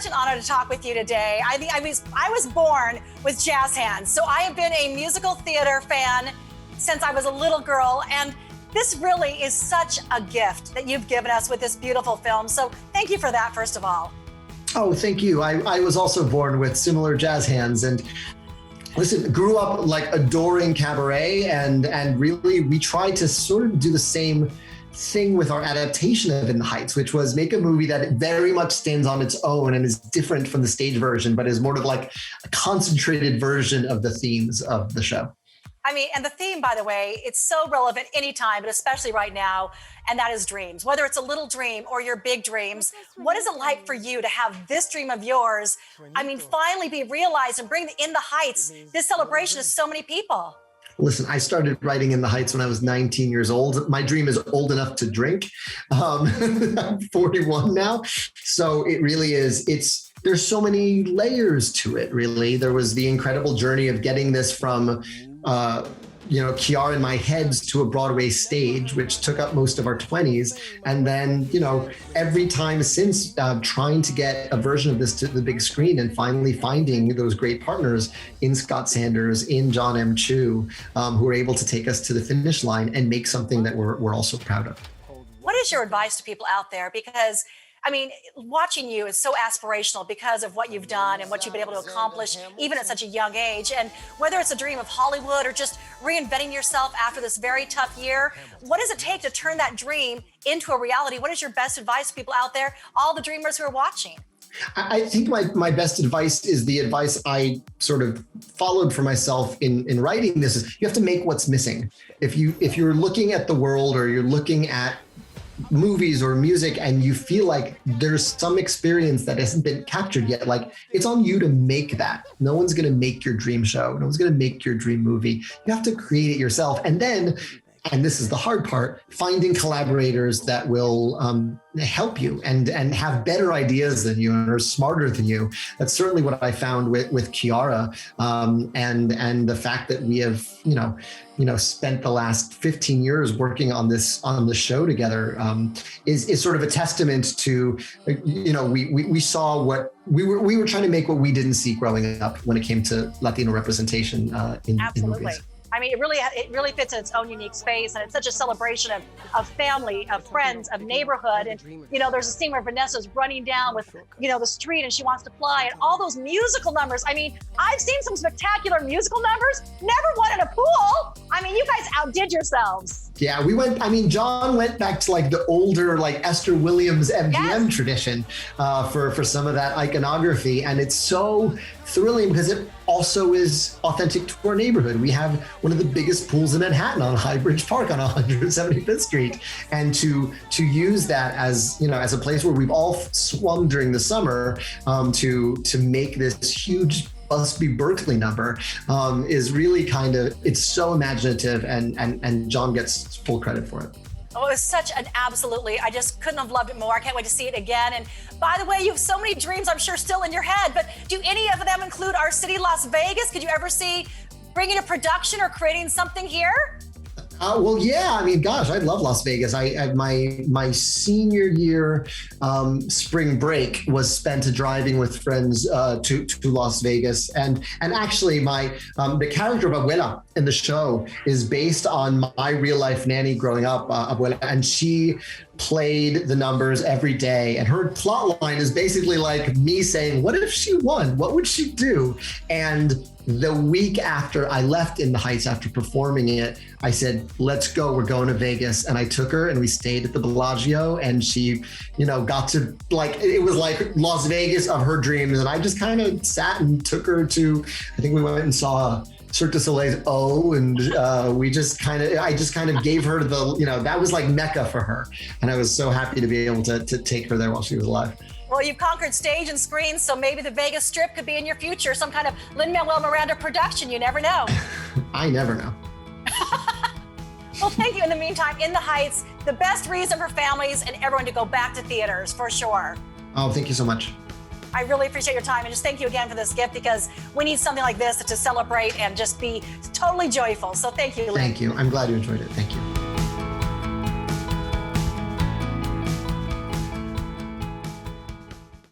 an honor to talk with you today. I was born with jazz hands, so I have been a musical theater fan since I was a little girl, and this really is such a gift that you've given us with this beautiful film. So thank you for that, first of all. Oh, thank you. I was also born with similar jazz hands, and listen, grew up like adoring cabaret, and really we tried to sort of do the same thing with our adaptation of In the Heights, which was make a movie that very much stands on its own and is different from the stage version, but is more of like a concentrated version of the themes of the show. I mean, and the theme, by the way, it's so relevant anytime, but especially right now, and that is dreams. Whether it's a little dream or your big dreams, what is it like for you to have this dream of yours, I mean, finally be realized and bring In the Heights, this celebration to so many people? Listen, I started writing In the Heights when I was 19 years old. My dream is old enough to drink. I'm 41 now. So it really is, there's so many layers to it, really. There was the incredible journey of getting this from, Kiara in my heads to a Broadway stage, which took up most of our 20s. And then, every time since trying to get a version of this to the big screen and finally finding those great partners in Scott Sanders, in John M. Chu, who were able to take us to the finish line and make something that we're also proud of. What is your advice to people out there? Because I mean, watching you is so aspirational because of what you've done and what you've been able to accomplish, even at such a young age. And whether it's a dream of Hollywood or just reinventing yourself after this very tough year, what does it take to turn that dream into a reality? What is your best advice to people out there, all the dreamers who are watching? I think my best advice is the advice I sort of followed for myself in writing this is you have to make what's missing. If you're looking at the world or you're looking at movies or music and you feel like there's some experience that hasn't been captured yet, like it's on you to make that. No one's going to make your dream show. No one's going to make your dream movie. You have to create it yourself. And then, and this is the hard part, finding collaborators that will help you and have better ideas than you and are smarter than you. That's certainly what I found with Kiara, and the fact that we have spent the last 15 years working on the show together is sort of a testament to we saw what we were trying to make, what we didn't see growing up when it came to Latino representation in movies. I mean, it really fits in its own unique space, and it's such a celebration of family, of friends, of neighborhood. And there's a scene where Vanessa's running down with the street, and she wants to fly, and all those musical numbers. I mean, I've seen some spectacular musical numbers. Never won in a pool. I mean, you guys outdid yourselves. Yeah, we went. I mean, John went back to like the older, like Esther Williams MGM tradition for some of that iconography, and it's so thrilling because it also is authentic to our neighborhood. We have one of the biggest pools in Manhattan on High Bridge Park on 175th Street, and to use that as as a place where we've all swum during the summer to make this huge Busby Berkeley number is really it's so imaginative, and John gets full credit for it. Oh, it was such an I just couldn't have loved it more. I can't wait to see it again. And by the way, you have so many dreams, I'm sure, still in your head, but do any of them include our city, Las Vegas? Could you ever see bringing a production or creating something here? Well, yeah. I mean, gosh, I love Las Vegas. My senior year spring break was spent driving with friends to Las Vegas, and actually the character of Abuela in the show is based on my real life nanny growing up, Abuela, and she played the numbers every day, and her plot line is basically like me saying, what if she won? What would she do? And the week after I left In the Heights after performing it, I said, let's go, we're going to Vegas. And I took her and we stayed at the Bellagio, and she, got to it was like Las Vegas of her dreams. And I just kind of sat and took her to, I think we went and saw Cirque du Soleil's O, and I just kind of gave her that was like Mecca for her. And I was so happy to be able to take her there while she was alive. Well, you've conquered stage and screen, so maybe the Vegas Strip could be in your future, some kind of Lin-Manuel Miranda production. You never know. I never know. Well, thank you. In the meantime, In the Heights, the best reason for families and everyone to go back to theaters, for sure. Oh, thank you so much. I really appreciate your time, and just thank you again for this gift, because we need something like this to celebrate and just be totally joyful. So thank you, Lynn. Thank you. I'm glad you enjoyed it. Thank you.